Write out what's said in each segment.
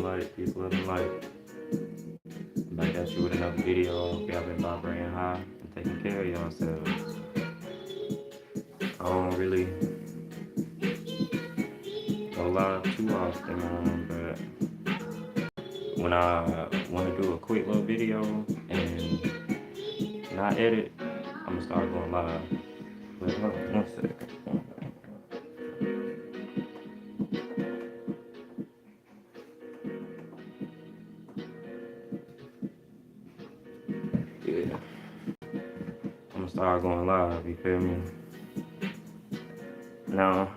light, peace, love, and light. Back at you with another video. Hope y'all been vibrating high and taking care of yourselves. I don't really go live too often, but when I want to do a quick little video and not edit, I'm gonna start going live. But hold on one second. Yeah, I'm gonna start going live. You feel me? Now,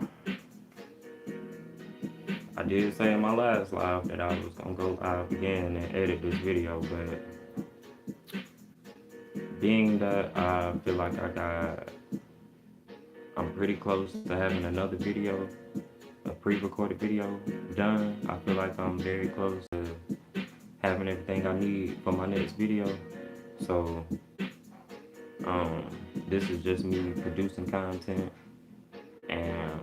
I did say in my last live that I was gonna go live again and edit this video, but being that I feel like I'm pretty close to having another video, a pre-recorded video done. I feel like I'm very close to having everything I need for my next video. So, this is just me producing content, and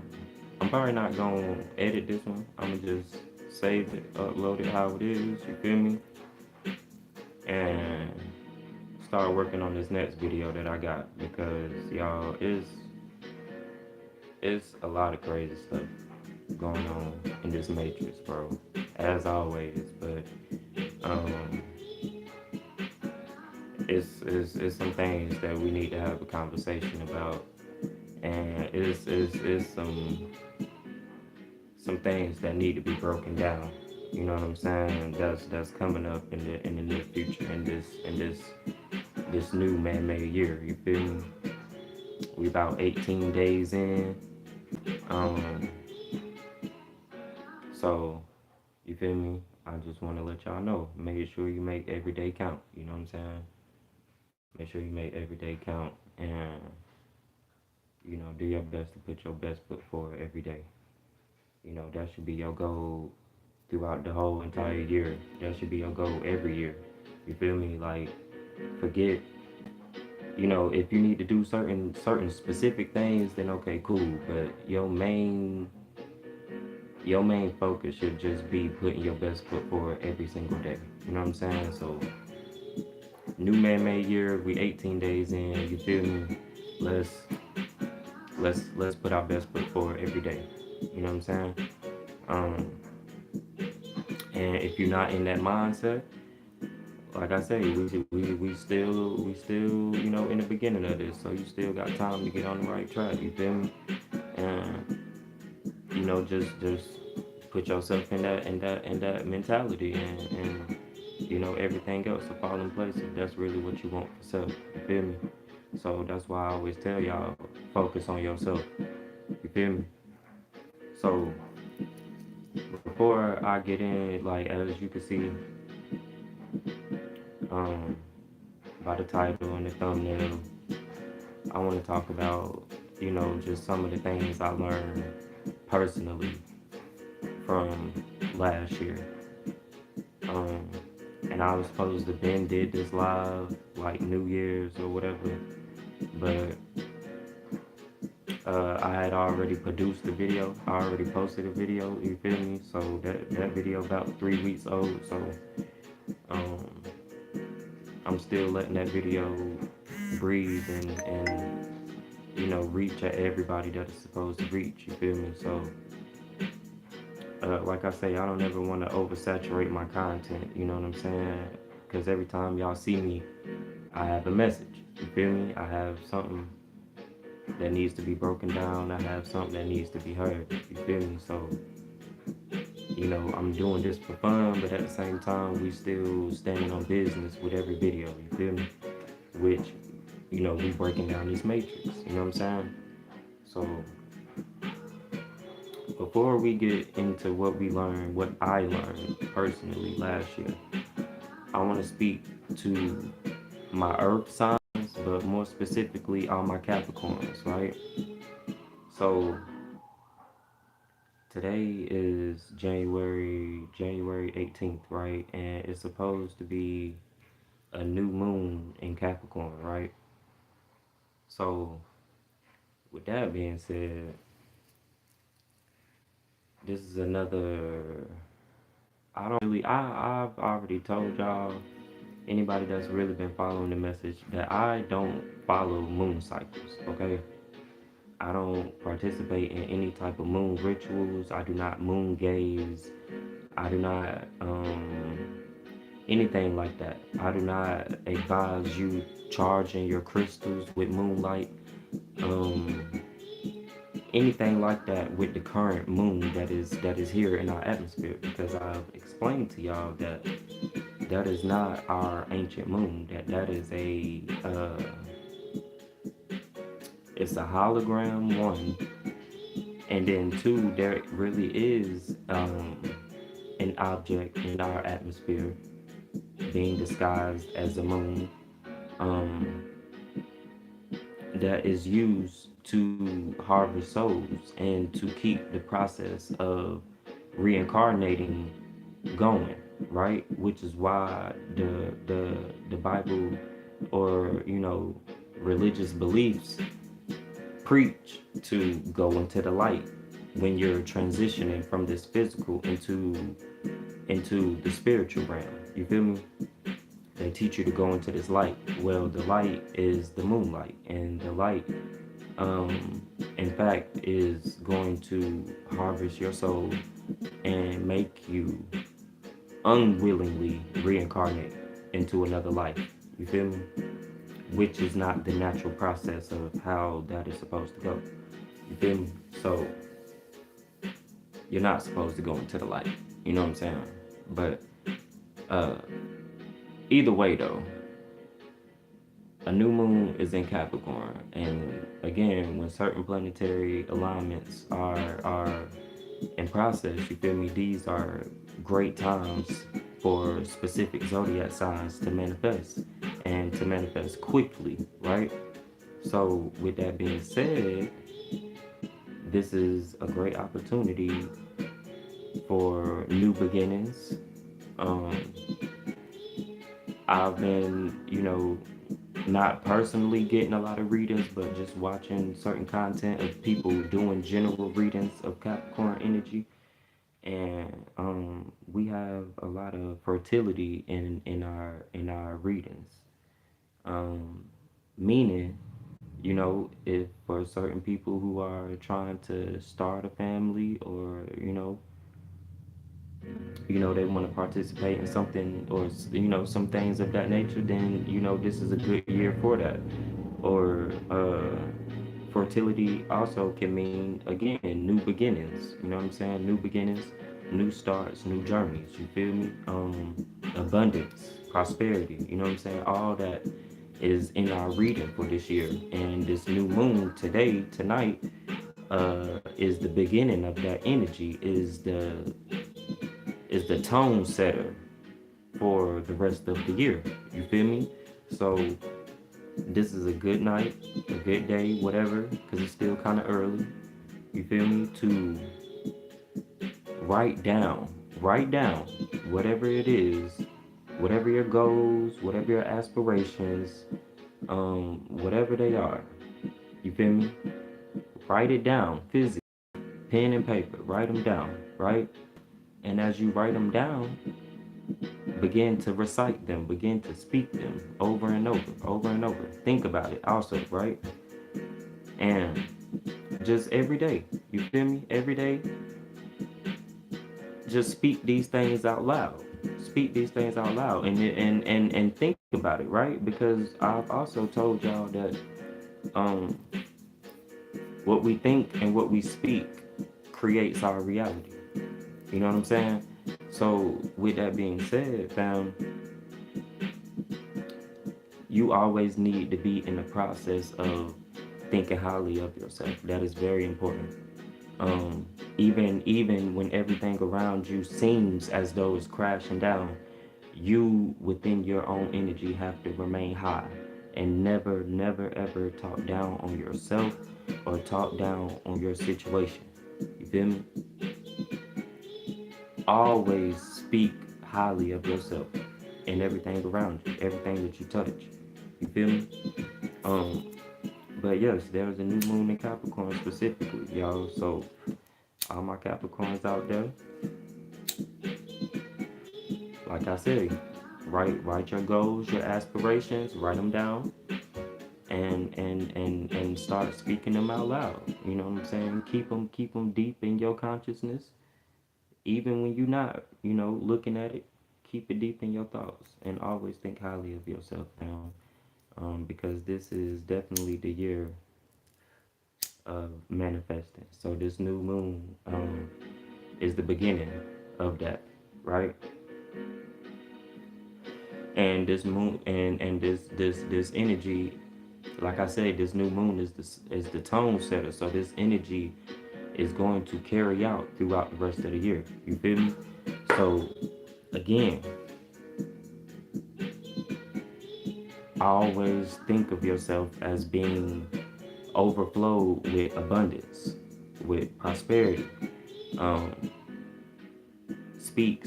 I'm probably not gonna edit this one. I'm gonna just save it, upload it how it is, you feel me? And start working on this next video that I got, because y'all, it's a lot of crazy stuff going on in this matrix, bro, as always. But it's some things that we need to have a conversation about, and it's some things that need to be broken down. You know what I'm saying? That's coming up in the near future, in this new man-made year. You feel me? We about 18 days in. So you feel me? I just want to let y'all know. Make sure you make every day count. You know what I'm saying? Make sure you make every day count, and do your best to put your best foot forward every day. That should be your goal throughout the whole entire year. That should be your goal every year. You feel me? Like, forget, if you need to do certain specific things, then okay, cool. But your main focus should just be putting your best foot forward every single day. You know what I'm saying? So, new man-made year, we 18 days in. You feel me? Let's put our best foot forward every day. You know what I'm saying? And if you're not in that mindset, like I say, we still in the beginning of this, so you still got time to get on the right track. You feel me? And just put yourself in that mentality, and everything else will fall in place if that's really what you want for self. You feel me? So that's why I always tell y'all, focus on yourself. You feel me? So before I get in, like, as you can see, by the title and the thumbnail, I want to talk about, just some of the things I learned personally from last year. And I was supposed to Ben did this live, like New Year's or whatever, but I had already produced the video. I already posted a video, you feel me? So that video about 3 weeks old, so I'm still letting that video breathe and reach at everybody that it's supposed to reach, you feel me? So like I say, I don't ever want to oversaturate my content, you know what I'm saying? Because every time y'all see me, I have a message, you feel me? I have something that needs to be broken down. I have something that needs to be heard, you feel me? So, I'm doing this for fun, but at the same time, we still standing on business with every video, you feel me? Which, we breaking down this matrix, you know what I'm saying? So, before we get into what I learned personally last year, I want to speak to my earth signs, but more specifically all my Capricorns, right? So today is January 18th, right? And it's supposed to be a new moon in Capricorn, right? So with that being said, this is another I don't really. I've already told y'all, anybody that's really been following the message, that I don't follow moon cycles. Okay, I don't participate in any type of moon rituals. I do not moon gaze. I do not anything like that. I do not advise you charging your crystals with moonlight. Um, Anything like that with the current moon that is here in our atmosphere, because I've explained to y'all that that is not our ancient moon. That is a it's a hologram, one, and then two, there really is an object in our atmosphere being disguised as a moon, um, that is used to harvest souls and to keep the process of reincarnating going, right? Which is why the Bible, or religious beliefs, preach to go into the light when you're transitioning from this physical into the spiritual realm. You feel me? They teach you to go into this light. Well, the light is the moonlight, and the light, in fact, is going to harvest your soul and make you unwillingly reincarnate into another life. You feel me? Which is not the natural process of how that is supposed to go. You feel me? So you're not supposed to go into the light. You know what I'm saying? But uh, either way, though, a new moon is in Capricorn, and again, when certain planetary alignments are in process, you feel me? These are great times for specific zodiac signs to manifest, and to manifest quickly, right? So, with that being said, this is a great opportunity for new beginnings. Um, I've been, not personally getting a lot of readings, but just watching certain content of people doing general readings of Capricorn energy. And we have a lot of fertility in our readings. Um, Meaning, if for certain people who are trying to start a family, or they want to participate in something, or some things of that nature, then this is a good year for that. Or fertility also can mean, again, new beginnings. You know what I'm saying? New beginnings, new starts, new journeys. You feel me? Abundance, prosperity. You know what I'm saying? All that is in our reading for this year. And this new moon today, tonight, is the beginning of that energy. Is the tone setter for the rest of the year. You feel me? So this is a good night, a good day, whatever, because it's still kind of early. You feel me? To write down, write down whatever it is, whatever your goals, whatever your aspirations, whatever they are. You feel me? Write it down physically, pen and paper. Write them down, right? And as you write them down, begin to recite them, begin to speak them over and over and over. Think about it also, right? And just every day, you feel me? Every day, just speak these things out loud. Speak these things out loud, and think about it, right? Because I've also told y'all that um, what we think and what we speak creates our reality. You know what I'm saying? So, with that being said, fam, you always need to be in the process of thinking highly of yourself. That is very important. Even when everything around you seems as though it's crashing down, you within your own energy have to remain high, and never, never, ever talk down on yourself or talk down on your situation. You feel me? Always speak highly of yourself and everything around you, everything that you touch. You feel me? Um, but yes, there's a new moon in Capricorn specifically, y'all. So all my Capricorns out there, like I said, write your goals, your aspirations, write them down, and start speaking them out loud. You know what I'm saying? Keep them deep in your consciousness, even when you're not, looking at it. Keep it deep in your thoughts, and always think highly of yourself now, because this is definitely the year of manifesting. So this new moon is the beginning of that, right? And this moon and this energy, like I said, this new moon is the tone setter. So this energy is going to carry out throughout the rest of the year. You feel me? So again, always think of yourself as being overflowed with abundance, with prosperity. Um, speak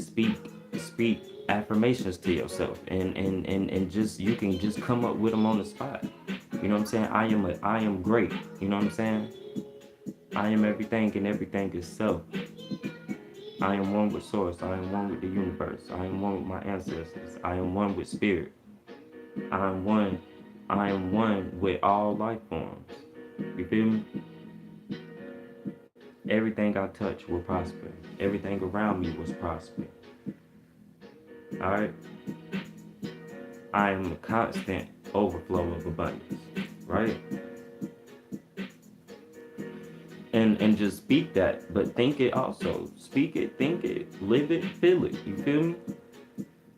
affirmations to yourself, and just you can just come up with them on the spot. You know what I'm saying? I am great. You know what I'm saying? I am everything, and everything is self. I am one with source. I am one with the universe. I am one with my ancestors. I am one with spirit. I am one. I am one with all life forms. You feel me? Everything I touch will prosper. Everything around me was prosper. Alright? I am a constant overflow of abundance. Right? And just speak that, but think it also. Speak it, think it, live it, feel it. You feel me?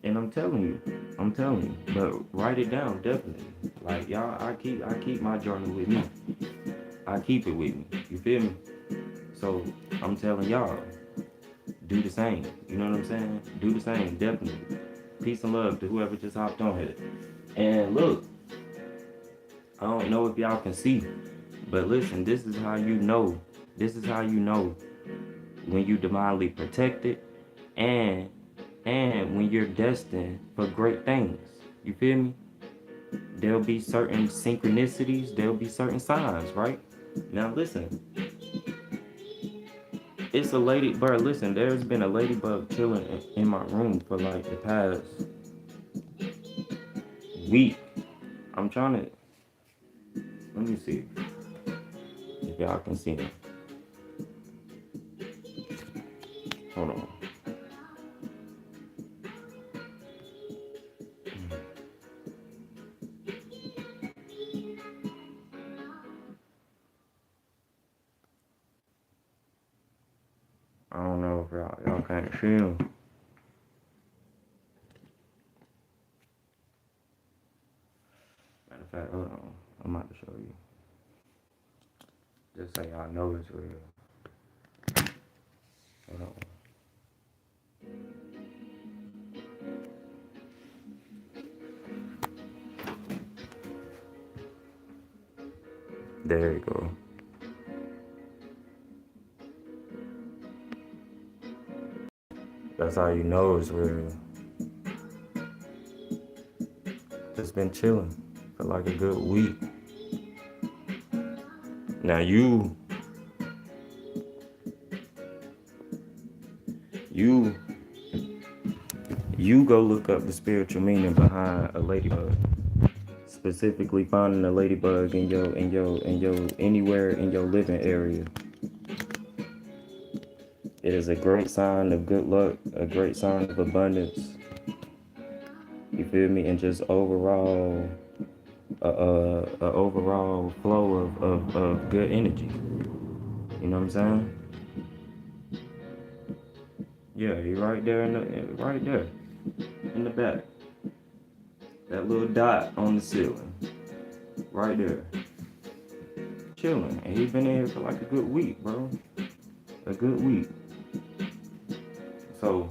And I'm telling you. But write it down, definitely. Like y'all, I keep my journal with me. I keep it with me. You feel me? So I'm telling y'all, do the same. You know what I'm saying? Do the same, definitely. Peace and love to whoever just hopped on here. And look, I don't know if y'all can see, but listen, this is how you know. This is how you know when you divinely protected, and when you're destined for great things. You feel me? There'll be certain synchronicities, there'll be certain signs, right? Now listen, it's a ladybird. Listen, there's been a ladybug chilling in my room for like the past week. I'm trying to, let me see if y'all can see it. Hold on. I don't know if y'all can't see him. Matter of fact, hold on. I'm about to show you. Just so y'all know it's real. Hold on. There you go. That's how you know it's real. Just been chilling for like a good week. Now you go look up the spiritual meaning behind a ladybug. Specifically finding a ladybug in your anywhere in your living area. It is a great sign of good luck, a great sign of abundance. You feel me? And just overall overall flow of good energy. You know what I'm saying? Yeah, you're right there right there in the back. That little dot on the ceiling. Right there. Chilling. And he's been in here for like a good week, bro. A good week. So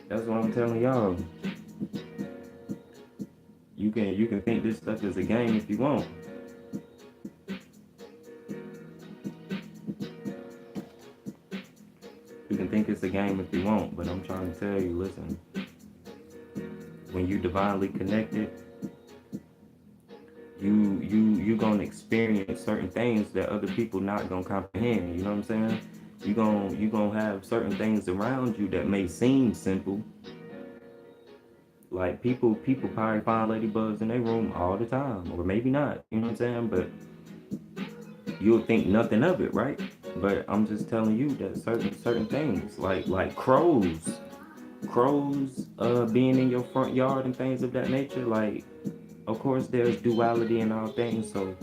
that's what I'm telling y'all. You can think this stuff is a game if you want. You can think it's a game if you want, but I'm trying to tell you, listen, when you divinely connected, you gonna experience certain things that other people not gonna comprehend. You know what I'm saying? You gonna have certain things around you that may seem simple, Like people probably find ladybugs in their room all the time, or maybe not. You know what I'm saying? But you'll think nothing of it, right? But I'm just telling you that certain things, like crows being in your front yard and things of that nature, like of course there's duality in all things. So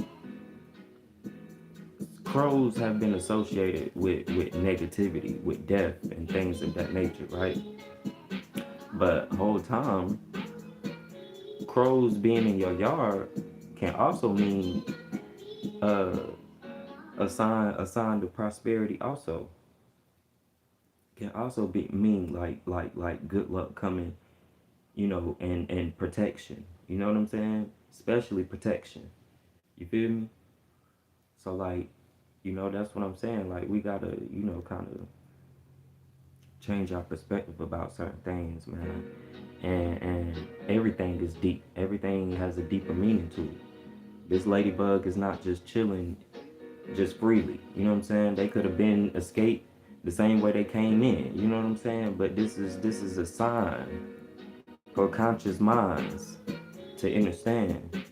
crows have been associated with negativity, with death and things of that nature, right? But whole time, crows being in your yard can also mean uh, a sign of prosperity. Also, can also be mean like good luck coming, and protection. You know what I'm saying? Especially protection. You feel me? So like, that's what I'm saying. Like we gotta, kind of change our perspective about certain things, man. And everything is deep. Everything has a deeper meaning to it. This ladybug is not just chilling just freely. You know what I'm saying? They could have been escaped the same way they came in. You know what I'm saying? But this is a sign for conscious minds to understand.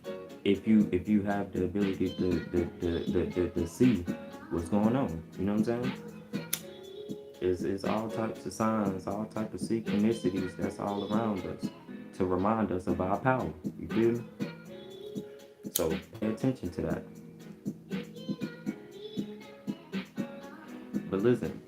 If you have the ability to see what's going on. You know what I'm saying? It's all types of signs, all types of synchronicities that's all around us to remind us of our power. You feel me? So pay attention to that. But listen,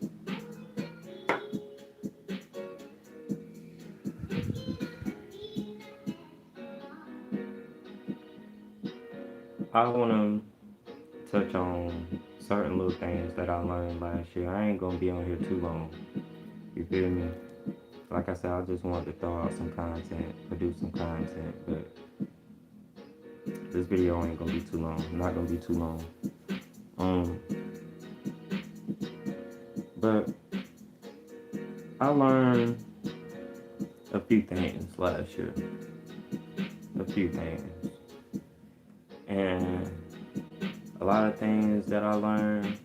I wanna touch on certain little things that I learned last year. I ain't gonna be on here too long. You feel me? Like I said, I just wanted to throw out some content, produce some content, but this video ain't gonna be too long. Not gonna be too long. Um, but I learned a few things last year. A few things. And a lot of things that I learned,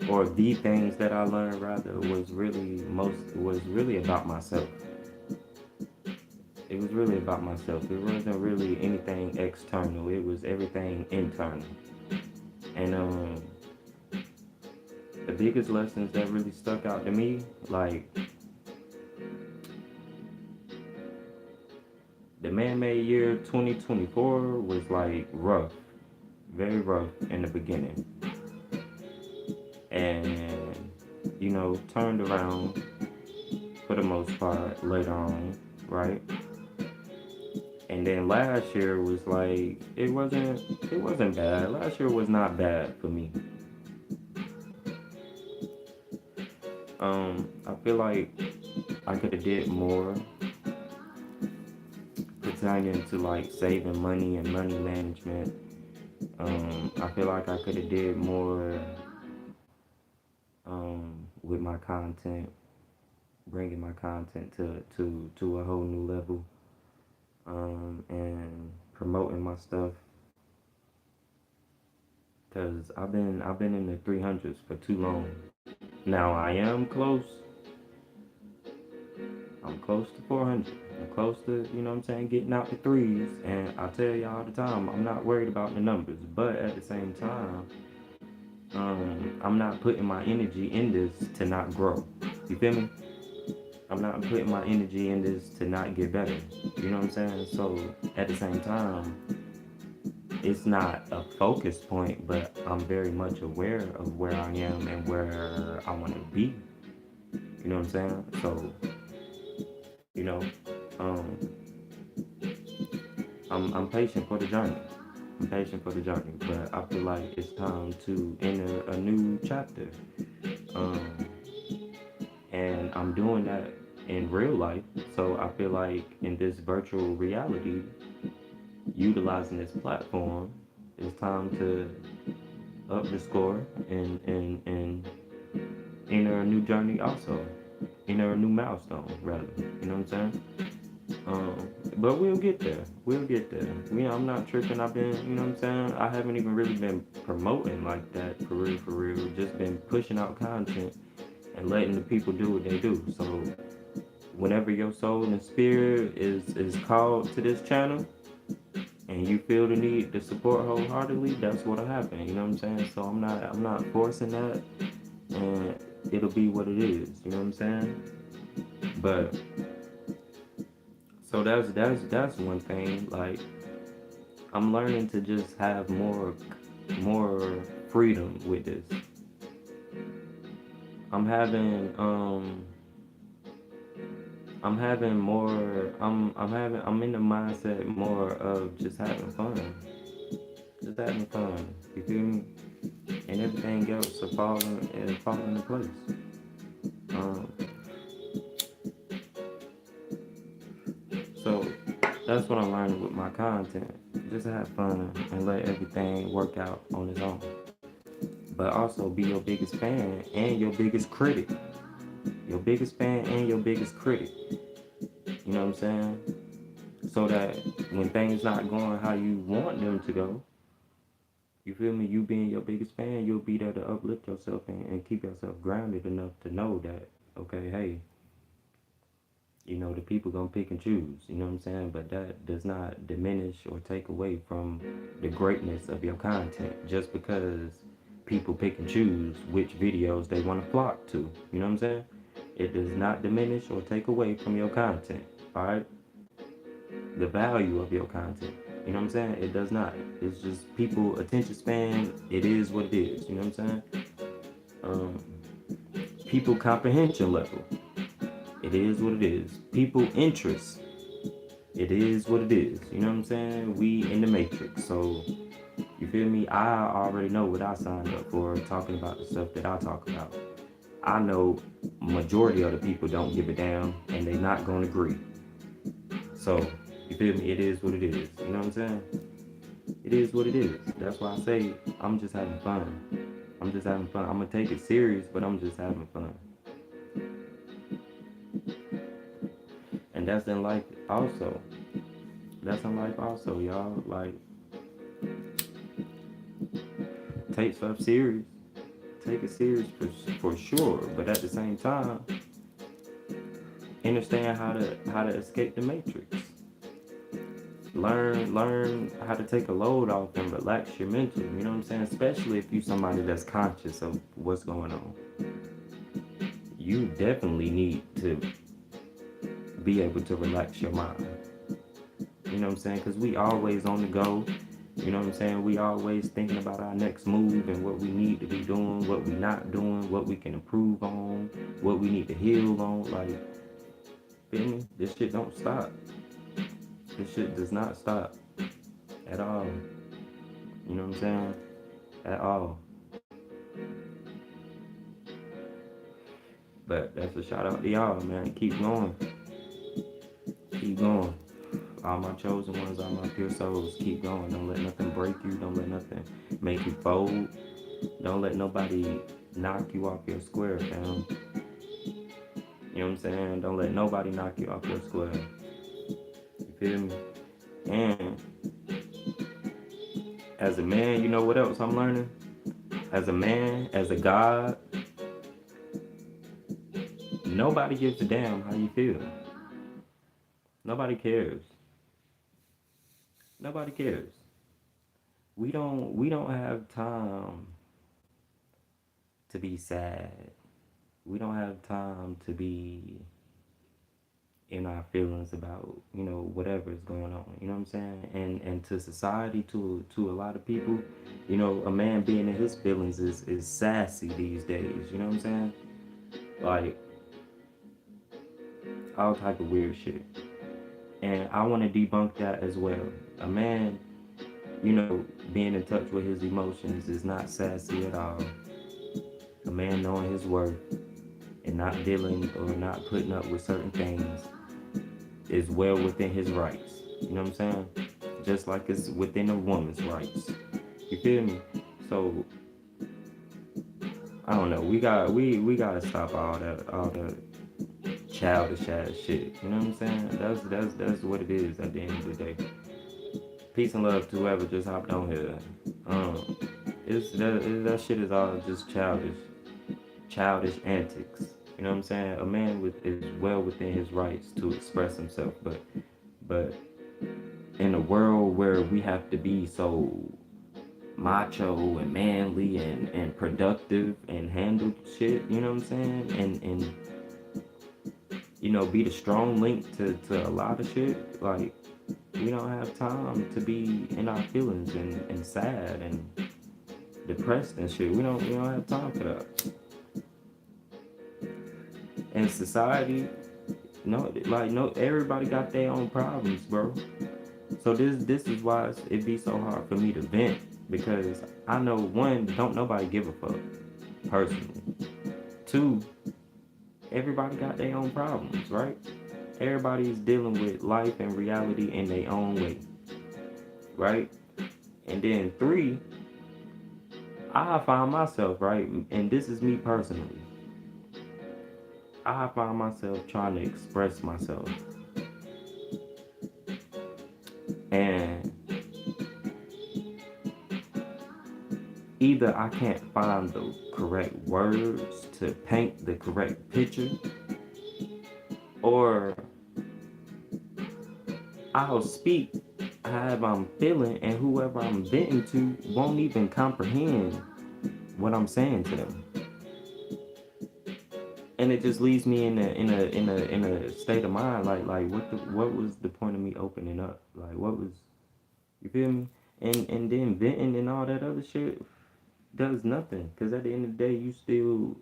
or the things that I learned rather, was really about myself. It was really about myself. It wasn't really anything external. It was everything internal. And the biggest lessons that really stuck out to me, like the man-made year 2024 was like rough, very rough in the beginning, and turned around for the most part later on, right? And then last year was like it wasn't bad. Last year was not bad for me. I feel like I could have did more pertaining to like saving money and money management. I feel like I could have did more with my content, bringing my content to a whole new level, and promoting my stuff. Cause I've been in the 300s for too long. Now I am close. I'm close to 400. I'm close to, what I'm saying, getting out the threes. And I tell y'all all the time, I'm not worried about the numbers. But at the same time, I'm not putting my energy in this to not grow. You feel me? I'm not putting my energy in this to not get better. You know what I'm saying? So at the same time, it's not a focus point, but I'm very much aware of where I am and where I want to be. You know what I'm saying? So, you know, um, I'm patient for the journey. I'm patient for the journey, but I feel like it's time to enter a new chapter. Um, and I'm doing that in real life. So I feel like in this virtual reality, utilizing this platform, it's time to up the score and enter a new journey also. Enter a new milestone rather. You know what I'm saying? But we'll get there. We'll get there. I'm not tripping. I've been, you know what I'm saying? I haven't even really been promoting like that for real, for real. Just been pushing out content and letting the people do what they do. So whenever your soul and spirit is called to this channel, and you feel the need to support wholeheartedly, that's what'll happen. You know what I'm saying? So I'm not forcing that, and it'll be what it is. You know what I'm saying? But so that's one thing. Like, I'm learning to just have more freedom with this. I'm having I'm having more I'm in the mindset more of just having fun. Just having fun. You feel me? And everything else will fall into place. Um so that's what I'm learning with my content. Just have fun and let everything work out on its own. But also be your biggest fan and your biggest critic. Your biggest fan and your biggest critic. You know what I'm saying? So that when things not going how you want them to go, you feel me? You being your biggest fan, you'll be there to uplift yourself and keep yourself grounded enough to know that, okay, hey, the people gonna pick and choose, you know what I'm saying? But that does not diminish or take away from the greatness of your content just because people pick and choose which videos they want to flock to, you know what I'm saying? It does not diminish or take away from your content, all right? The value of your content. You know what I'm saying? It does not. It's just people attention span. It is what it is. You know what I'm saying? Um, People comprehension level. It is what it is. People interest. It is what it is. You know what I'm saying? We in the matrix. So you feel me? I already know what I signed up for talking about the stuff that I talk about. I know majority of the people don't give a damn and they not gonna agree. So you feel me? It is what it is. You know what I'm saying? It is what it is. That's why I say I'm just having fun. I'm just having fun. I'm gonna take it serious, but I'm just having fun. And that's in life also. That's in life also, y'all. Like, take stuff serious. Take it serious for sure. But at the same time, understand how to escape the matrix. Learn how to take a load off and relax your mental. You know what I'm saying? Especially if you somebody that's conscious of what's going on. You definitely need to be able to relax your mind. You know what I'm saying? Because we always on the go. You know what I'm saying? We always thinking about our next move and what we need to be doing, what we not doing, what we can improve on, what we need to heal on. Like, feel me? This shit don't stop. This shit does not stop at all. You know what I'm saying? At all. But that's a shout out to y'all, man. Keep going. Keep going. All my chosen ones, all my pure souls, keep going. Don't let nothing break you. Don't let nothing make you fold. Don't let nobody knock you off your square, fam. You know what I'm saying? Don't let nobody knock you off your square. You feel me? And as a man, you know what else I'm learning? As a man, as a God, nobody gives a damn how you feel. Nobody cares. Nobody cares. We don't have time to be sad. We don't have time to be in our feelings about, whatever is going on. You know what I'm saying? And to society, to a lot of people, a man being in his feelings is sassy these days. You know what I'm saying? Like, all type of weird shit. And I want to debunk that as well. A man, being in touch with his emotions is not sassy at all. A man knowing his worth and not dealing or not putting up with certain things is well within his rights. You know what I'm saying? Just like it's within a woman's rights. You feel me? So I don't know. We gotta stop all the childish ass shit. You know what I'm saying? That's what it is at the end of the day. Peace and love to whoever just hopped on here. That shit is all just childish antics. You know what I'm saying? A man is well within his rights to express himself, but in a world where we have to be so macho and manly and productive and handle shit, you know what I'm saying? And be the strong link to a lot of shit. Like, we don't have time to be in our feelings and sad and depressed and shit. We don't have time for that. And society, no, everybody got their own problems, bro. So this is why it be so hard for me to vent, because I know, one, don't nobody give a fuck personally. Two, everybody got their own problems, right? Everybody is dealing with life and reality in their own way, right? And then three, I find myself, right, and this is me personally, I find myself trying to express myself, and either I can't find the correct words to paint the correct picture, or I'll speak however I'm feeling, and whoever I'm venting to won't even comprehend what I'm saying to them. And it just leaves me in a state of mind like what was the point of me opening up? Like, what was, you feel me? And then venting and all that other shit does nothing, because at the end of the day you still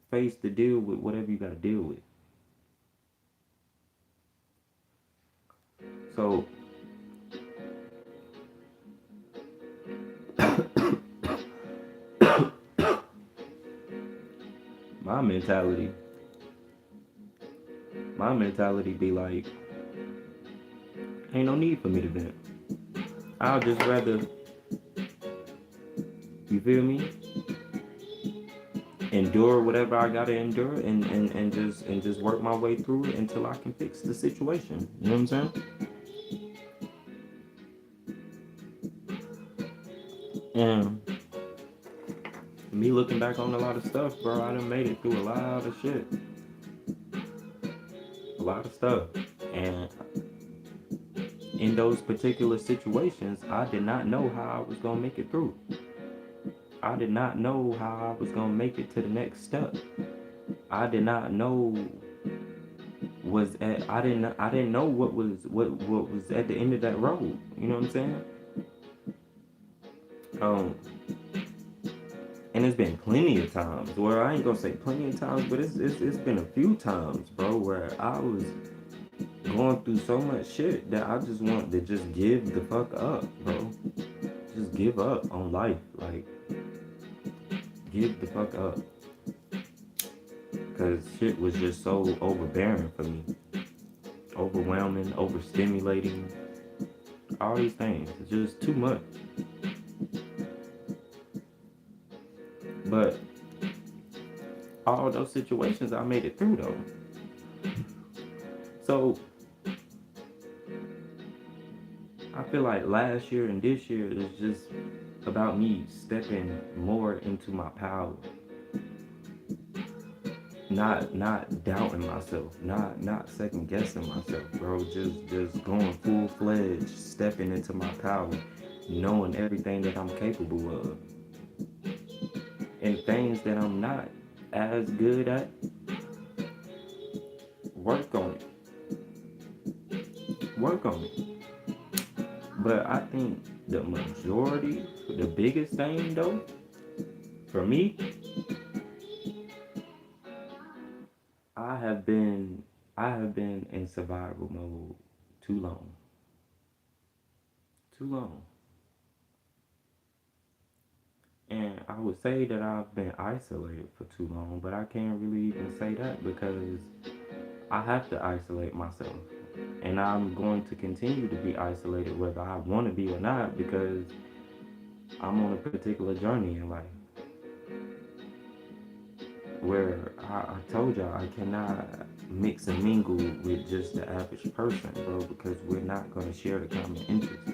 face to deal with whatever you gotta deal with. So my mentality be like, ain't no need for me to vent. I'll just rather, you feel me, endure whatever I gotta endure, and just work my way through it until I can fix the situation. You know what I'm saying? And me looking back on a lot of stuff, bro, I done made it through a lot of shit. A lot of stuff. And in those particular situations, I did not know how I was gonna make it through. I did not know how I was gonna make it to the next step. I did not know I didn't know what was at the end of that road. You know what I'm saying? Um, and it's been plenty of times where, I ain't gonna say plenty of times, but it's been a few times, bro, where I was going through so much shit that I just want to just give the fuck up, bro. Just give up on life. Like, give the fuck up. Because shit was just so overbearing for me. Overwhelming, overstimulating. All these things. It's just too much. But all those situations, I made it through, though. So I feel like last year and this year is just about me stepping more into my power. Not doubting myself, not second guessing myself, bro. Just going full fledged, stepping into my power, knowing everything that I'm capable of. And things that I'm not as good at, work on it. Work on it. But I think the majority, the biggest thing though, for me, I have been in survival mode too long. Too long. And I would say that I've been isolated for too long, but I can't really even say that, because I have to isolate myself. And I'm going to continue to be isolated whether I want to be or not, because I'm on a particular journey in life where I told y'all I cannot mix and mingle with just the average person, bro, because we're not going to share the common interests.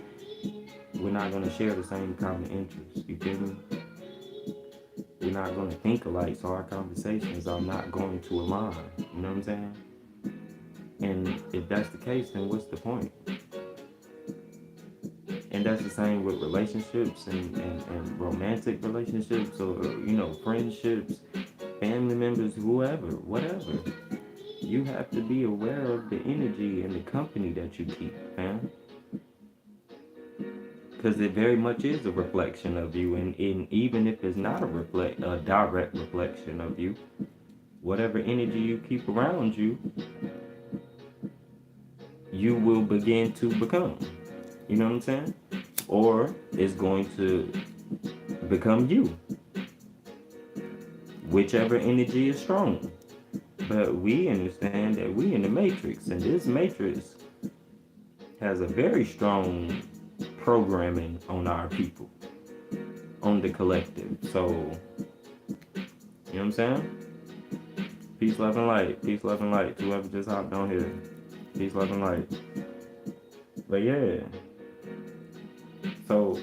We're not going to share the same common interests. You feel me? we're not going to think alike, so our conversations are not going to align. You know what I'm saying? And if that's the case, then what's the point? And that's the same with relationships and romantic relationships, or friendships, family members, whoever, whatever. You have to be aware of the energy and the company that you keep, fam. Because it very much is a reflection of you, and even if it's not a direct reflection of you, whatever energy you keep around you, you will begin to become. You know what I'm saying? Or it's going to become you, whichever energy is strong. But we understand that we in the matrix, and this matrix has a very strong programming on our people, on the collective. So, you know what I'm saying? Peace, love, and light. Peace, love, and light. Whoever just hopped on here. Peace, love, and light. But yeah. So,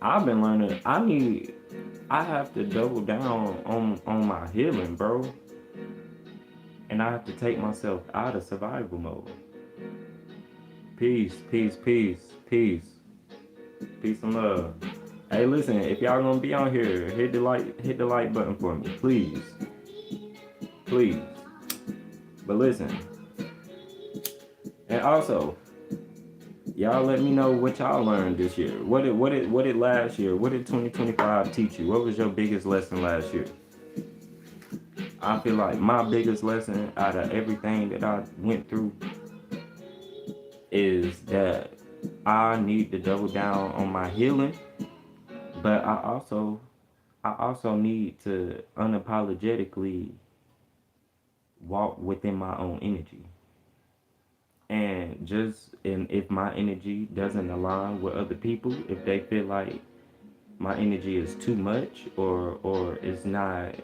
I've been learning, I have to double down on my healing, bro. And I have to take myself out of survival mode. Peace, peace, peace, peace. Peace and love. Hey, listen, if y'all gonna be on here, hit the like button for me, please. Please. But listen. And also, y'all let me know what y'all learned this year. What did last year? What did 2025 teach you? What was your biggest lesson last year? I feel like my biggest lesson out of everything that I went through is that I need to double down on my healing, but I also need to unapologetically walk within my own energy. And if my energy doesn't align with other people, if they feel like my energy is too much, or it's not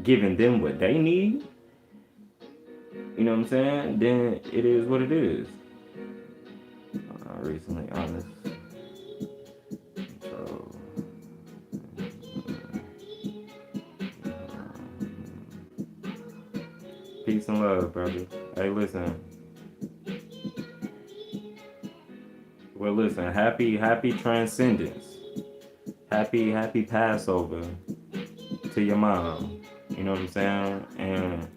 giving them what they need, you know what I'm saying? Then it is what it is. Recently honest. So, peace and love, brother. Hey, listen. Well, listen. Happy transcendence. Happy Passover to your mom. You know what I'm saying? And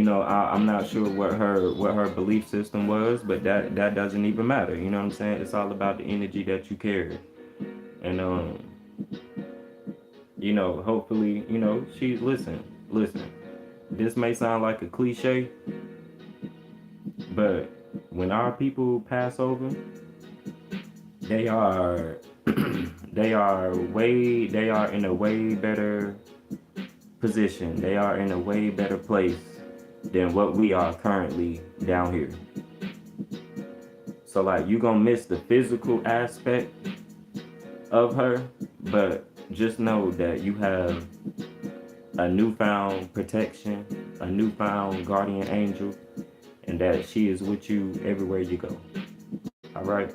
I'm not sure what her belief system was, but that doesn't even matter. You know what I'm saying? It's all about the energy that you carry. And hopefully, she listen. This may sound like a cliche, but when our people pass over, they are they are in a way better position. They are in a way better place than what we are currently down here. So like, you gonna miss the physical aspect of her, but just know that you have a newfound protection, a newfound guardian angel, and that she is with you everywhere you go. All right?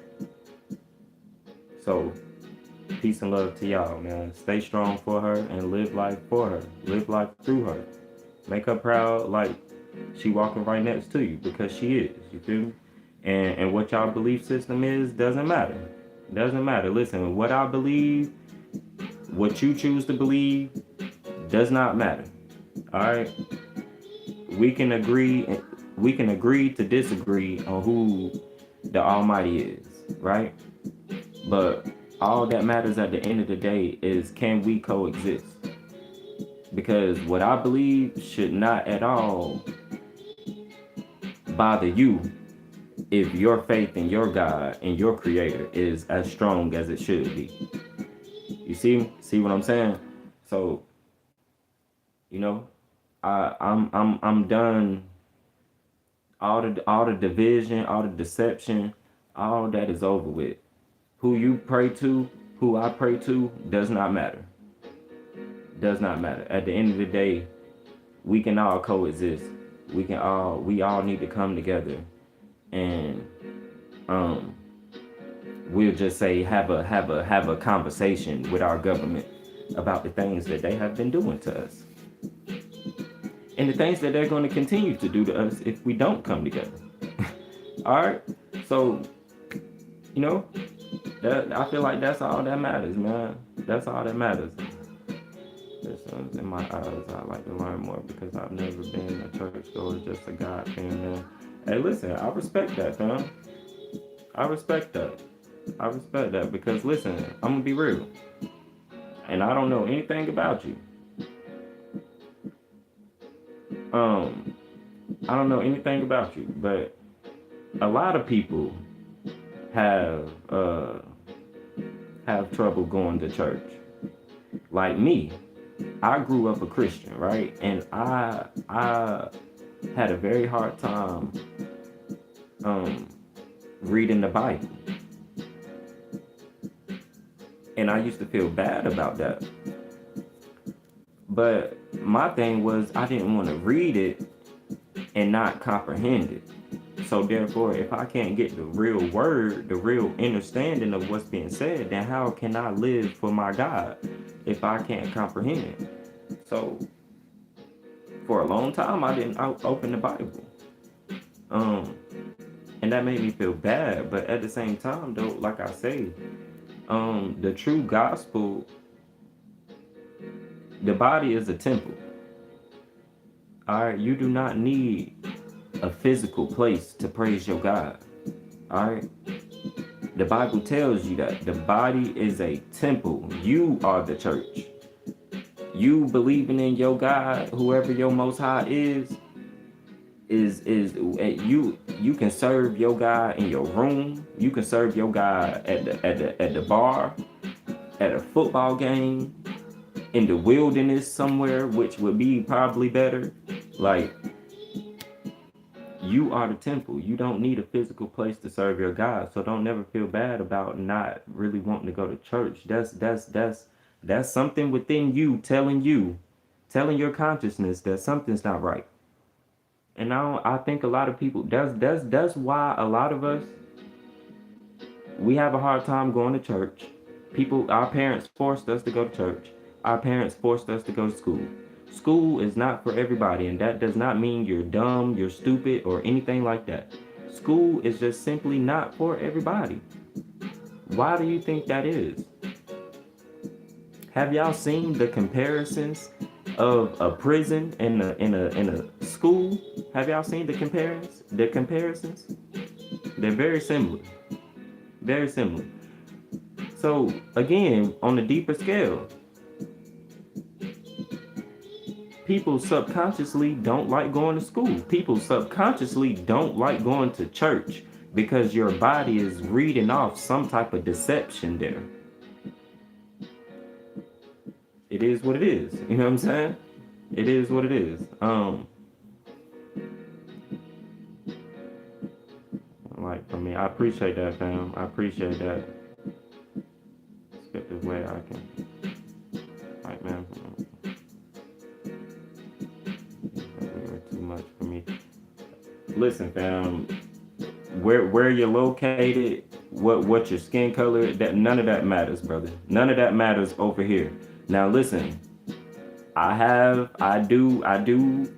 So, peace and love to y'all, man. Stay strong for her and live life for her. Live life through her. Make her proud like she walking right next to you, because she is. You feel me? And what y'all belief system is doesn't matter. Doesn't matter. Listen, what I believe, what you choose to believe, does not matter. All right? We can agree to disagree on who the Almighty is, right? But all that matters at the end of the day is, can we coexist? Because what I believe should not at all bother you if your faith in your God and your Creator is as strong as it should be. You see what I'm saying? So, I'm done. All the division, all the deception, all that is over with. Who you pray to, who I pray to, does not matter. Does not matter. At the end of the day, we can all coexist. We all need to come together and we'll just say have a conversation with our government about the things that they have been doing to us and the things that they're going to continue to do to us if we don't come together. All right, so you know that I feel like that's all that matters, man. That's all that matters. In my eyes, I like to learn more because I've never been a church goer, just a God fan, man. Hey, listen, I respect that, fam. I respect that. I respect that because listen, I'm gonna be real, and I don't know anything about you. Um, I don't know anything about you, but a lot of people have have trouble going to church. Like me, I grew up a Christian, right? And I had a very hard time um reading the Bible. And I used to feel bad about that. But my thing was I didn't want to read it and not comprehend it. So therefore, if I can't get the real word, the real understanding of what's being said, then how can I live for my God if I can't comprehend it? So for a long time, I didn't open the Bible. Um, and that made me feel bad. But at the same time, though, like I say, the true gospel, the body is a temple. All right, you do not need a physical place to praise your God. All right, the Bible tells you that the body is a temple. You are the church. You believing in your God, whoever your Most High is you can serve your God in your room. You can serve your God at the bar, at a football game, in the wilderness somewhere, which would be probably better. Like, you are the temple. You don't need a physical place to serve your God. So don't never feel bad about not really wanting to go to church. That's something within you, telling your consciousness that something's not right. And now I think a lot of people, that's why a lot of us, we have a hard time going to church. Our parents forced us to go to church. Our parents forced us to go to school. School is not for everybody, and that does not mean you're dumb, you're stupid, or anything like that. School is just simply not for everybody. Why do you think that is? Have y'all seen the comparisons of a prison and in a school? Have y'all seen the comparisons? They're very similar. Very similar. So again, on a deeper scale, people subconsciously don't like going to school. People subconsciously don't like going to church because your body is reading off some type of deception there. It is what it is. You know what I'm saying? It is what it is. Like for me, I appreciate that, fam. I appreciate that. Skip this way I can. Like, man. Too much for me. Listen, fam. Where you're located, what your skin color, that none of that matters, brother. None of that matters over here. Now listen, I do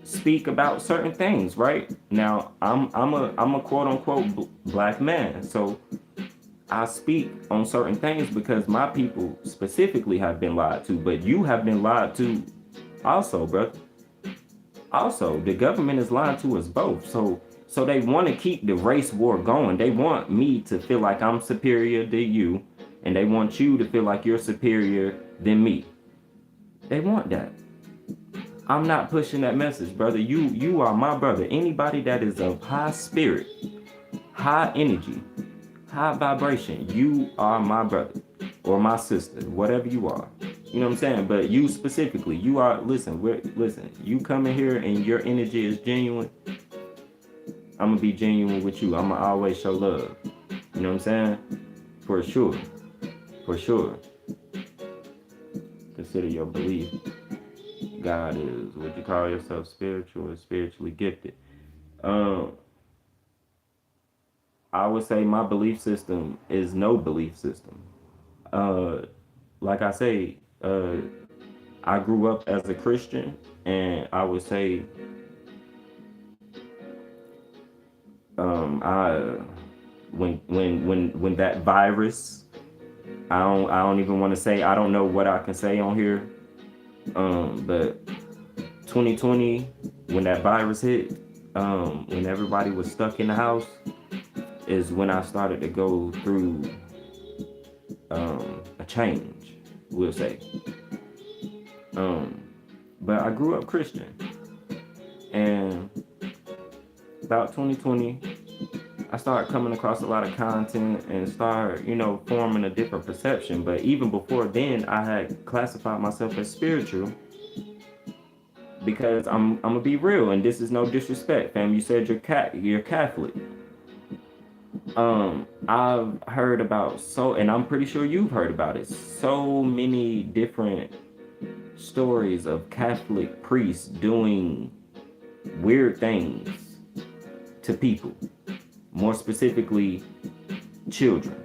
speak about certain things, right? Now I'm a quote unquote black man, so I speak on certain things because my people specifically have been lied to, but you have been lied to also, brother. Also, the government is lying to us both. So they want to keep the race war going. They want me to feel like I'm superior to you, and they want you to feel like you're superior than me. They want that. I'm not pushing that message, brother. You are my brother. Anybody that is of high spirit, high energy, high vibration, you are my brother or my sister, whatever you are. You know what I'm saying? But you specifically, you are, listen, you come in here and your energy is genuine. I'm gonna be genuine with you. I'm gonna always show love. You know what I'm saying? For sure. For sure. Consider your belief. God is, would you call yourself spiritual or spiritually gifted? I I would say my belief system is no belief system. Uh, like I say, I grew up as a Christian, and I would say, I when that virus, I don't even want to say, I don't know what I can say on here. But 2020, when that virus hit, when everybody was stuck in the house, is when I started to go through a change, we'll say. Um, but I grew up Christian, and about 2020, I started coming across a lot of content and started, forming a different perception. But even before then, I had classified myself as spiritual because I'm gonna be real, and this is no disrespect, fam. You said you're Catholic. I've heard about, and I'm pretty sure you've heard about it, so many different stories of Catholic priests doing weird things to people, more specifically children.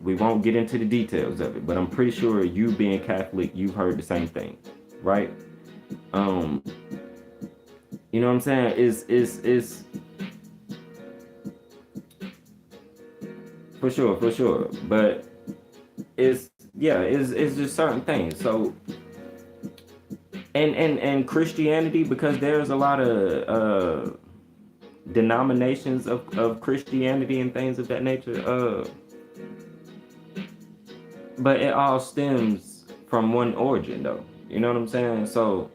We won't get into the details of it, but I'm pretty sure you being Catholic, you've heard the same thing, right? Um, you know what I'm saying? Is for sure, for sure. But it's just certain things. So and Christianity, because there's a lot of denominations of Christianity and things of that nature. But it all stems from one origin, though. You know what I'm saying? So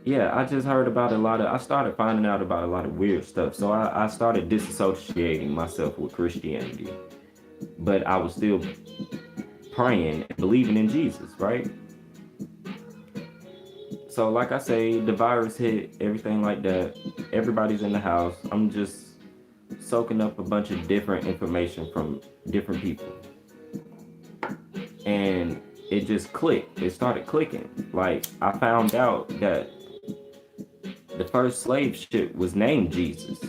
yeah, I just heard about I started finding out about a lot of weird stuff. So I started disassociating myself with Christianity. But I was still praying and believing in Jesus, right? So like I say, the virus hit, everything like that. Everybody's in the house. I'm just soaking up a bunch of different information from different people. And it just clicked. It started clicking. Like, I found out that the first slave ship was named Jesus.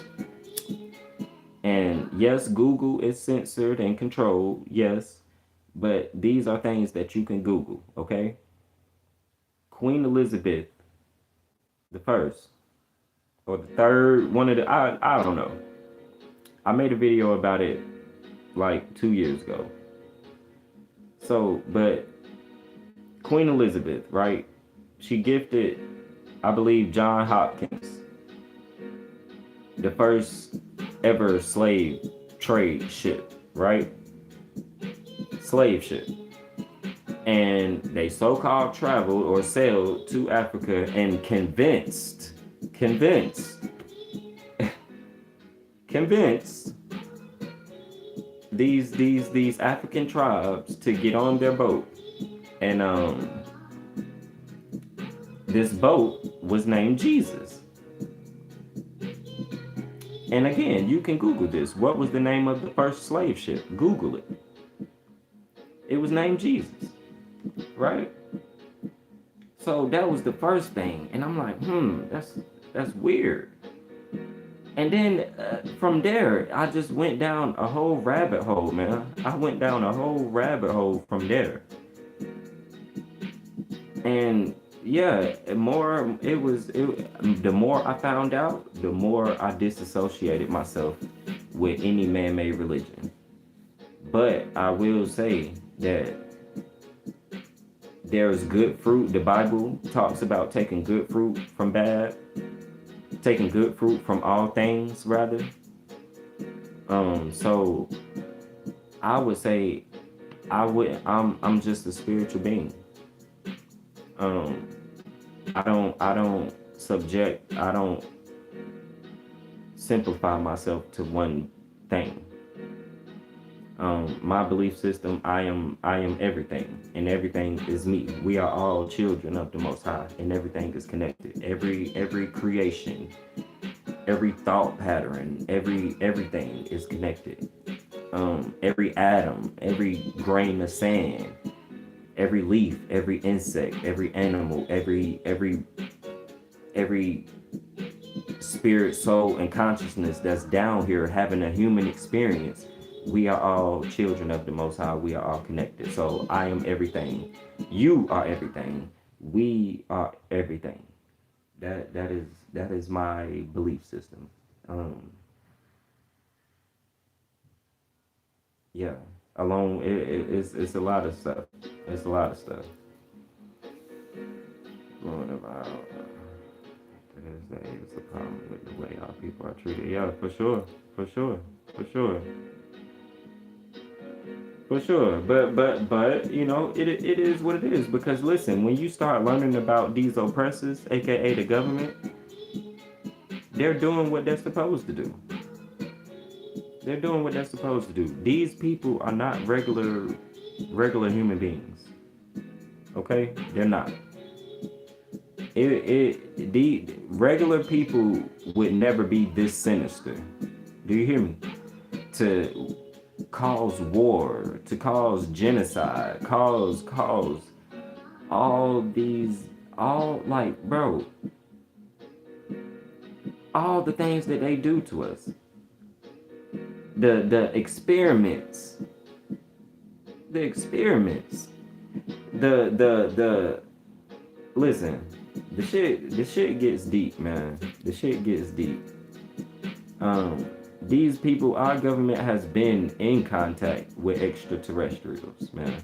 And yes, Google is censored and controlled, yes, but these are things that you can Google, okay? Queen Elizabeth the first, or the third, one of the, I don't know. I made a video about it like 2 years ago. So, but Queen Elizabeth, right? She gifted, I believe, John Hopkins the first ever slave trade ship, right? Slave ship. And they so-called traveled or sailed to Africa and convinced these African tribes to get on their boat. And this boat was named Jesus. And again, you can Google this. What was the name of the first slave ship? Google it. It was named Jesus, right? So that was the first thing. And I'm like, that's weird. And then from there, I just went down a whole rabbit hole, man. I went down a whole rabbit hole from there. And yeah, the more I found out, the more I disassociated myself with any man-made religion. But I will say that there's good fruit. The Bible talks about taking good fruit from bad, taking good fruit from all things, rather. So I would say I'm just a spiritual being. I don't simplify myself to one thing. My belief system, I am everything, and everything is me. We are all children of the Most High, and everything is connected. Every creation, every thought pattern, everything is connected. Every atom, every grain of sand, every leaf, every insect, every animal, every spirit, soul, and consciousness that's down here having a human experience, we are all children of the Most High. We are all connected. So I am everything. You are everything. We are everything. That is my belief system. Um, yeah. Along, it's a lot of stuff. It's a lot of stuff. Going about Thursday is a problem with the way our people are treated. Yeah, for sure, for sure, for sure. For sure, but it is what it is, because listen, when you start learning about these oppressors, aka the government, they're doing what they're supposed to do. They're doing what they're supposed to do. These people are not regular human beings. Okay, they're not. The regular people would never be this sinister. Do you hear me? To cause war, to cause genocide, cause all these, all like, bro, all the things that they do to us, the experiments, the experiments, the listen, the shit gets deep, man. The shit gets deep. These people, our government has been in contact with extraterrestrials, man.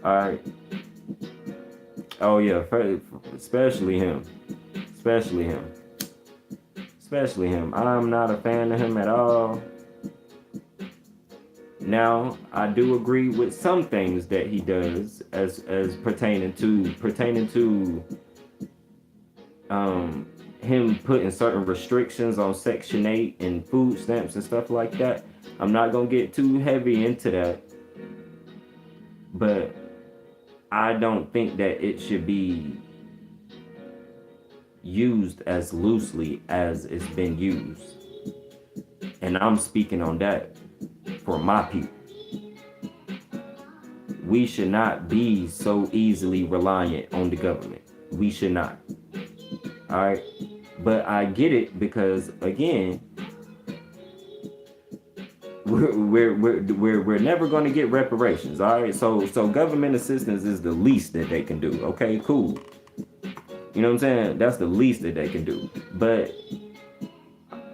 All right. Oh yeah, especially him, especially him, especially him. I'm not a fan of him at all. Now, I do agree with some things that he does as pertaining to him putting certain restrictions on Section 8 and food stamps and stuff like that. I'm not gonna get too heavy into that, but I don't think that it should be used as loosely as it's been used. And I'm speaking on that for my people. We should not be so easily reliant on the government. We should not. All right. But I get it, because again, we're never going to get reparations. All right. So government assistance is the least that they can do. Okay, cool. You know what I'm saying? That's the least that they can do. But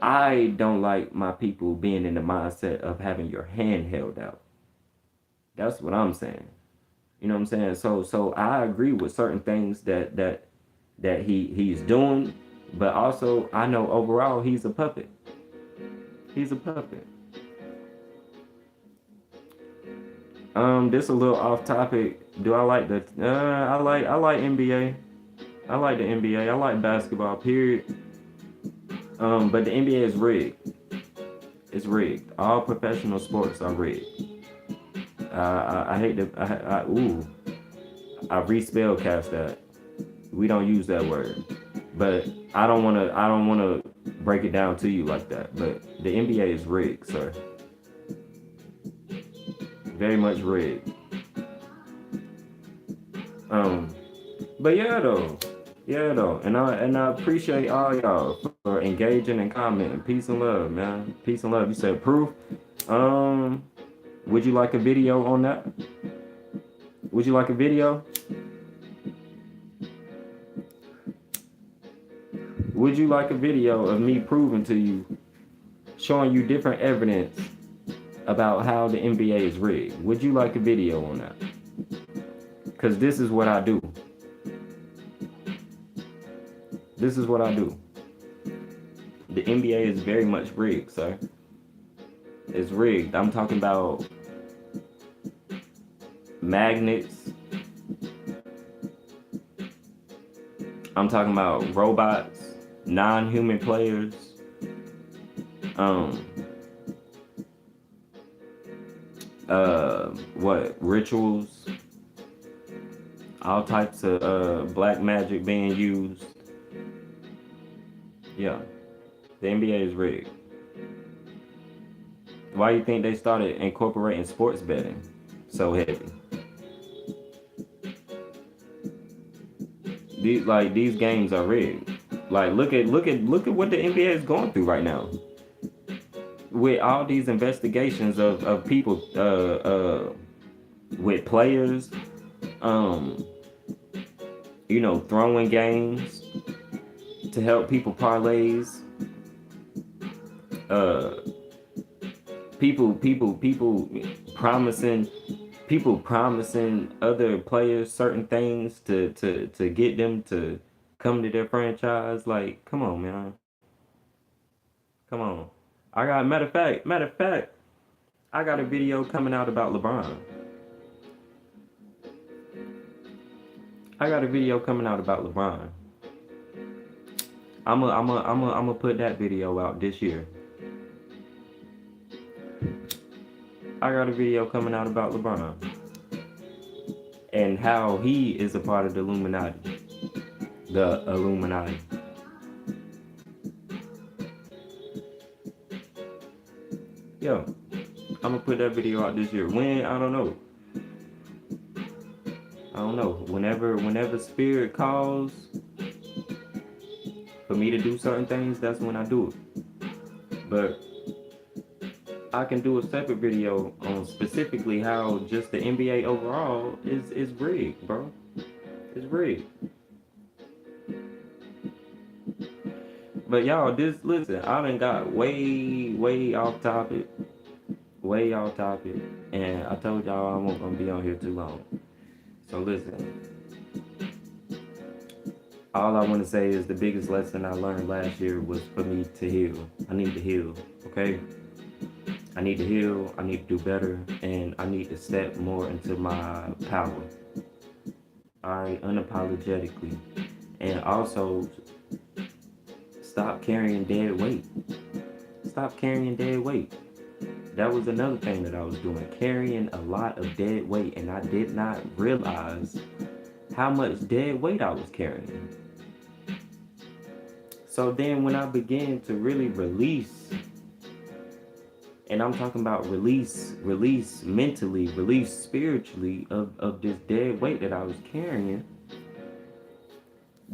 I don't like my people being in the mindset of having your hand held out. That's what I'm saying. You know what I'm saying? So I agree with certain things that he's doing, but also I know overall he's a puppet. He's a puppet. This a little off topic. Do I like the I like NBA. I like the NBA. I like basketball, period. But the NBA is rigged. It's rigged. All professional sports are rigged. I hate to. I respellcast that. We don't use that word, but I don't wanna break it down to you like that. But the NBA is rigged, sir. Very much rigged. But yeah though, and I appreciate all y'all for engaging and commenting. Peace and love, man. Peace and love. You said proof. Would you like a video on that? Would you like a video? Would you like a video of me proving to you, showing you different evidence about how the NBA is rigged? Would you like a video on that? Because this is what I do. This is what I do. The NBA is very much rigged, sir. It's rigged. I'm talking about magnets. I'm talking about robots, non-human players. Rituals, all types of black magic being used. Yeah, the NBA is rigged. Why do you think they started incorporating sports betting so heavy? These games are rigged. Like look at what the NBA is going through right now with all these investigations of people with players, um, throwing games to help people parlays, uh, people promising other players certain things to get them to come to their franchise. Like, come on, man, come on. Matter of fact, I got a video coming out about LeBron. I got a video coming out about LeBron. I'm gonna put that video out this year. I got a video coming out about LeBron and how he is a part of the Illuminati. The Illuminati. Yo, I'm gonna put that video out this year. When? I don't know. Whenever spirit calls for me to do certain things, that's when I do it. But I can do a separate video on specifically how just the NBA overall is rigged, bro. It's rigged. But y'all, listen, I done got way off topic. Way off topic. And I told y'all I wasn't gonna be on here too long. So listen. All I want to say is the biggest lesson I learned last year was for me to heal. I need to heal, okay? I need to heal, I need to do better, and I need to step more into my power. Alright, unapologetically. And also, stop carrying dead weight. Stop carrying dead weight. That was another thing that I was doing, carrying a lot of dead weight, and I did not realize how much dead weight I was carrying. So then when I began to really release, and I'm talking about release mentally, release spiritually of this dead weight that I was carrying,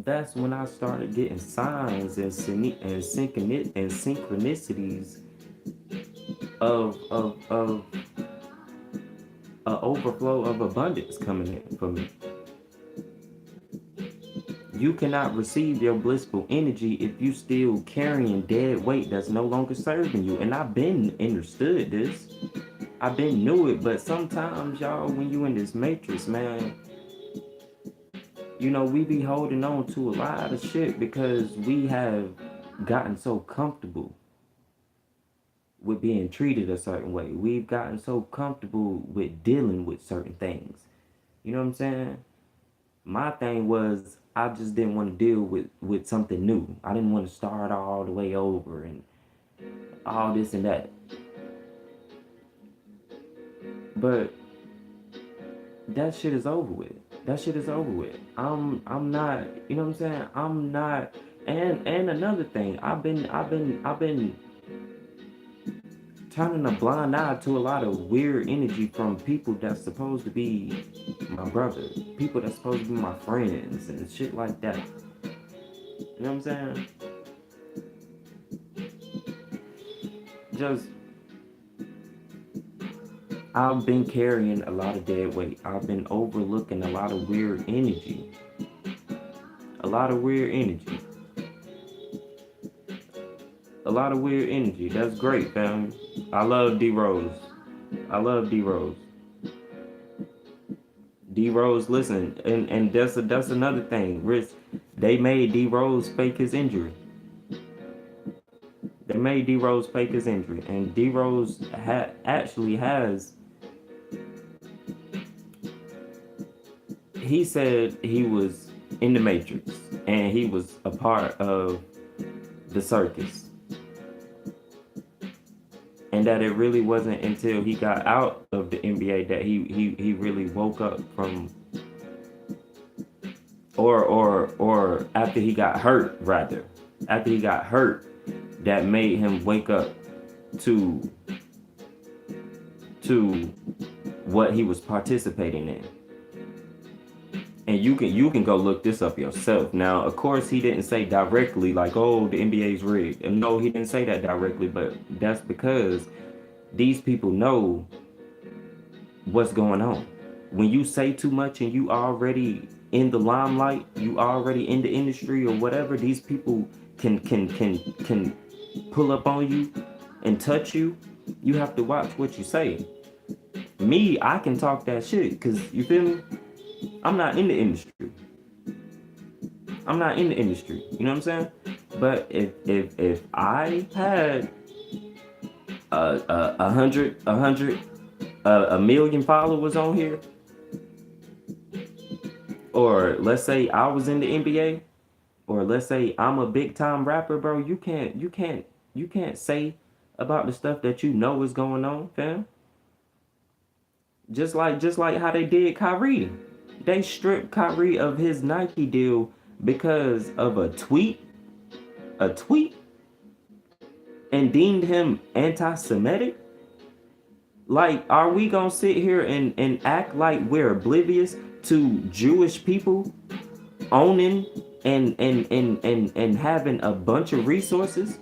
that's when I started getting signs and synchronicities of an overflow of abundance coming in for me. You cannot receive your blissful energy if you still carrying dead weight that's no longer serving you. And I've been understood this. I've been knew it, but sometimes y'all, when you in this matrix, man, we be holding on to a lot of shit because we have gotten so comfortable with being treated a certain way. We've gotten so comfortable with dealing with certain things. You know what I'm saying? My thing was, I just didn't want to deal with something new. I didn't want to start all the way over and all this and that. But that shit is over with. That shit is over with. I'm not, you know what I'm saying? I'm not. And another thing, I've been turning a blind eye to a lot of weird energy from people that's supposed to be my brother, people that's supposed to be my friends and shit like that. You know what I'm saying? Just, I've been carrying a lot of dead weight. I've been overlooking a lot of weird energy. A lot of weird energy. A lot of weird energy. That's great, fam. I love D Rose. I love D Rose. D Rose, listen, and that's another thing. They made D Rose fake his injury. They made D Rose fake his injury, and D Rose actually has. He said he was in the Matrix, and he was a part of the circus. And that it really wasn't until he got out of the NBA that he really woke up from, or after he got hurt, rather. After he got hurt, that made him wake up to what he was participating in. And you can go look this up yourself. Now, of course, he didn't say directly like, "Oh, the NBA's rigged." And no, he didn't say that directly, but that's because these people know what's going on. When you say too much and you already in the limelight, you already in the industry or whatever, these people can pull up on you and touch you. You have to watch what you say. Me, I can talk that shit because you feel me. I'm not in the industry. I'm not in the industry. You know what I'm saying? But if I had a million followers on here, or let's say I was in the NBA, or let's say I'm a big time rapper, bro, you can't say about the stuff that you know is going on, fam. Just like how they did Kyrie. They stripped Kyrie of his Nike deal because of a tweet, and deemed him anti-Semitic. Like, are we gonna sit here and act like we're oblivious to Jewish people owning and having a bunch of resources?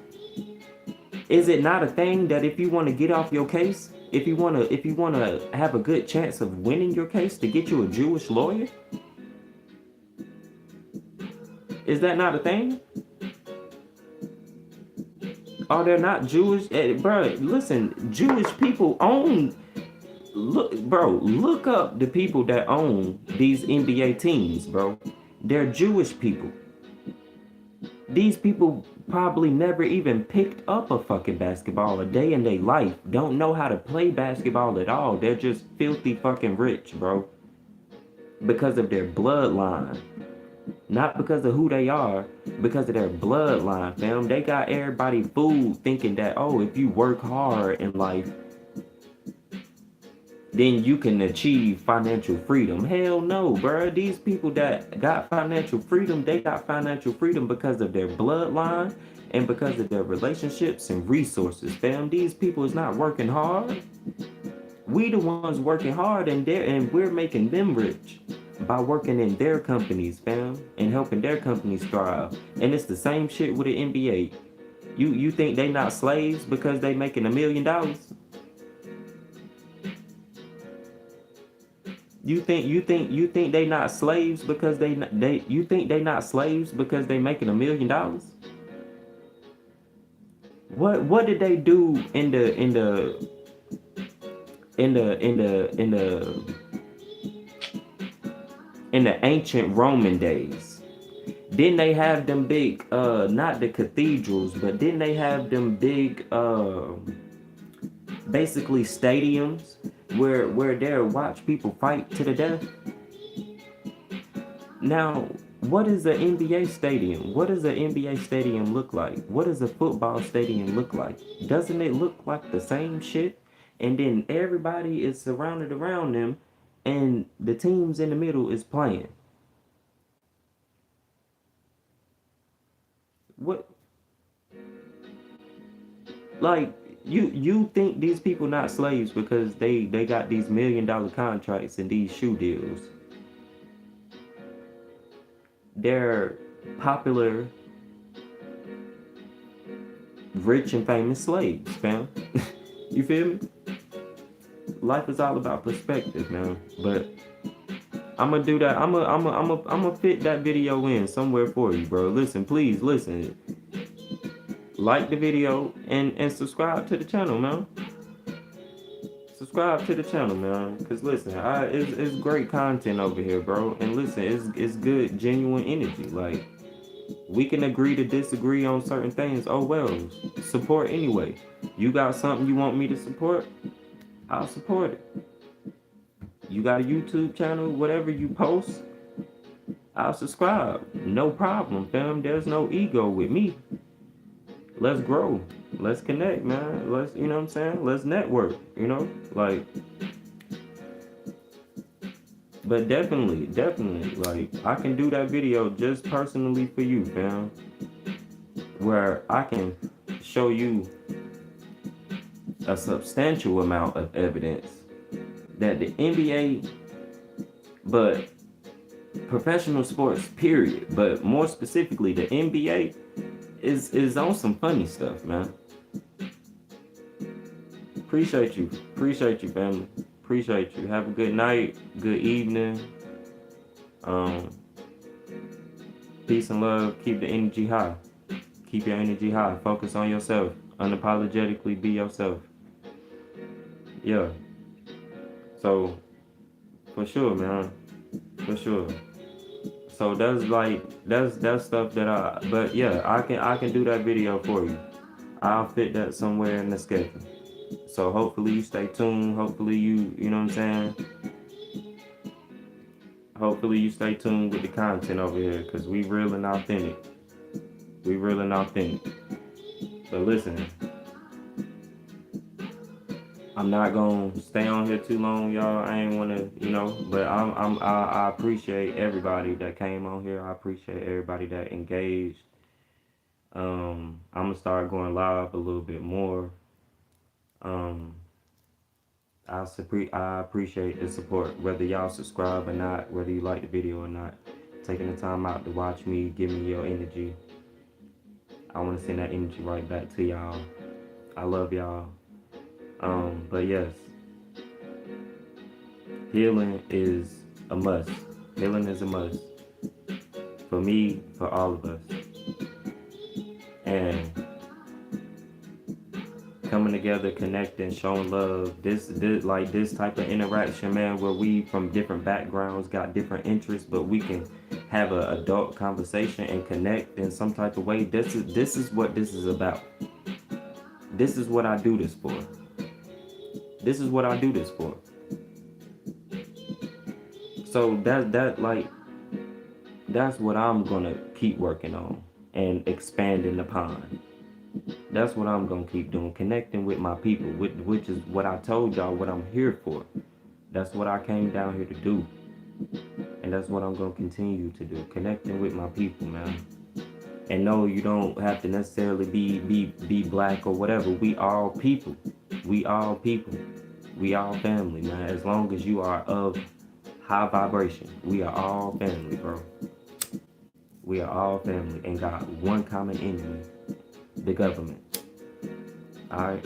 Is it not a thing that if you want to get off your case, if you wanna have a good chance of winning your case, to get you a Jewish lawyer? Is that not a thing? Are there not Jewish, bro? Listen, Jewish people own. Look up the people that own these NBA teams, bro. They're Jewish people. These people probably never even picked up a fucking basketball a day in their life. Don't know how to play basketball at all. They're just filthy fucking rich, bro. Because of their bloodline. Not because of who they are, because of their bloodline, fam. They got everybody fooled thinking that, oh, if you work hard in life, then you can achieve financial freedom. Hell no, bro. These people that got financial freedom, they got financial freedom because of their bloodline and because of their relationships and resources, fam. These people is not working hard. We the ones working hard, and we're making them rich by working in their companies, fam, and helping their companies thrive. And it's the same shit with the NBA. You think they not slaves because they making $1 million? You think they not slaves because you think they not slaves because they making $1 million? What did they do in the ancient Roman days? Didn't they have them big not the cathedrals, but didn't they have them big basically stadiums where they'll watch people fight to the death? Now, what is an NBA stadium? What does an NBA stadium look like? What does a football stadium look like? Doesn't it look like the same shit? And then everybody is surrounded around them, and the teams in the middle is playing. What, like, you think these people not slaves because they got these $1 million contracts and these shoe deals? They're popular, rich and famous slaves, fam. You feel me? Life is all about perspective, man. But I'm gonna do that. I'm gonna fit that video in somewhere for you, bro. Listen, please listen. Like the video and subscribe to the channel, man. Subscribe to the channel, man. Cause listen, it's great content over here, bro. And listen, it's good, genuine energy. Like, we can agree to disagree on certain things. Oh well, support anyway. You got something you want me to support? I'll support it. You got a YouTube channel, whatever you post, I'll subscribe. No problem, fam. There's no ego with me. Let's grow. Let's connect, man. Let's, you know what I'm saying? Let's network, you know? Like, but definitely, like, I can do that video just personally for you, fam. Where I can show you a substantial amount of evidence that the NBA, but professional sports, period. But more specifically, the NBA is on some funny stuff, man. Appreciate you, family. Appreciate you. Have a good night, good evening. Um, peace and love. Keep the energy high. Keep your energy high. Focus on yourself. Unapologetically be yourself. Yeah. So for sure, man. For sure. So that's stuff that but yeah, I can do that video for you. I'll fit that somewhere in the schedule. So hopefully you stay tuned. Hopefully you know what I'm saying? Hopefully you stay tuned with the content over here, because we real and authentic. We real and authentic. But listen, I'm not gonna stay on here too long, y'all. I ain't wanna, but I appreciate everybody that came on here. I appreciate everybody that engaged. I'm gonna start going live a little bit more. Um, I appreciate the support, whether y'all subscribe or not, whether you like the video or not. Taking the time out to watch me, give me your energy. I want to send that energy right back to y'all. I love y'all. But yes, healing is a must. Healing is a must. For me, for all of us. And coming together, connecting, showing love, this type of interaction, man, where we from different backgrounds, got different interests, but we can have an adult conversation and connect in some type of way. This is what this is about. This is what I do this for. This is what I do this for. So that's what I'm gonna keep working on and expanding upon. That's what I'm gonna keep doing, connecting with my people, which is what I told y'all, what I'm here for. That's what I came down here to do, and that's what I'm gonna continue to do, connecting with my people, man. And no, you don't have to necessarily be black or whatever. We all people. We all people. We all family, man. As long as you are of high vibration, we are all family, bro. We are all family and got one common enemy, the government. Alright?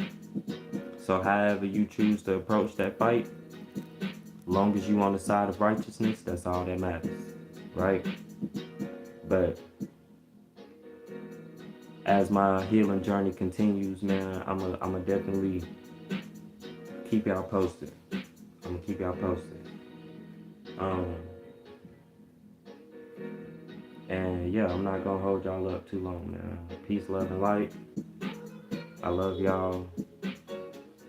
So however you choose to approach that fight, long as you on the side of righteousness, that's all that matters. Right? But as my healing journey continues, man, I'ma definitely keep y'all posted. I'm gonna keep y'all posted. And yeah, I'm not gonna hold y'all up too long, man. Peace, love, and light. I love y'all.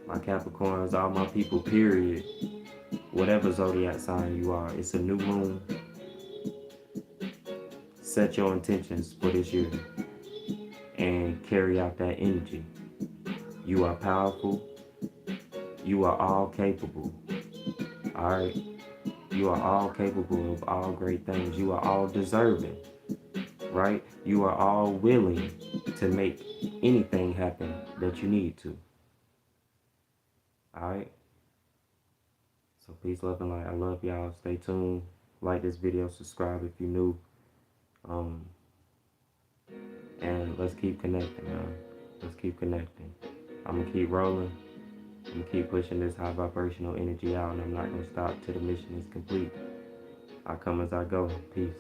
My Capricorns, all my people, period. Whatever zodiac sign you are, it's a new moon. Set your intentions for this year and carry out that energy. You are powerful. You are all capable. Alright? You are all capable of all great things. You are all deserving. Right? You are all willing to make anything happen that you need to. Alright? So peace, love, and light. I love y'all. Stay tuned. Like this video. Subscribe if you're new. And let's keep connecting, man. Let's keep connecting. I'm going to keep rolling. I'm going to keep pushing this high vibrational energy out, and I'm not going to stop till the mission is complete. I come as I go. Peace.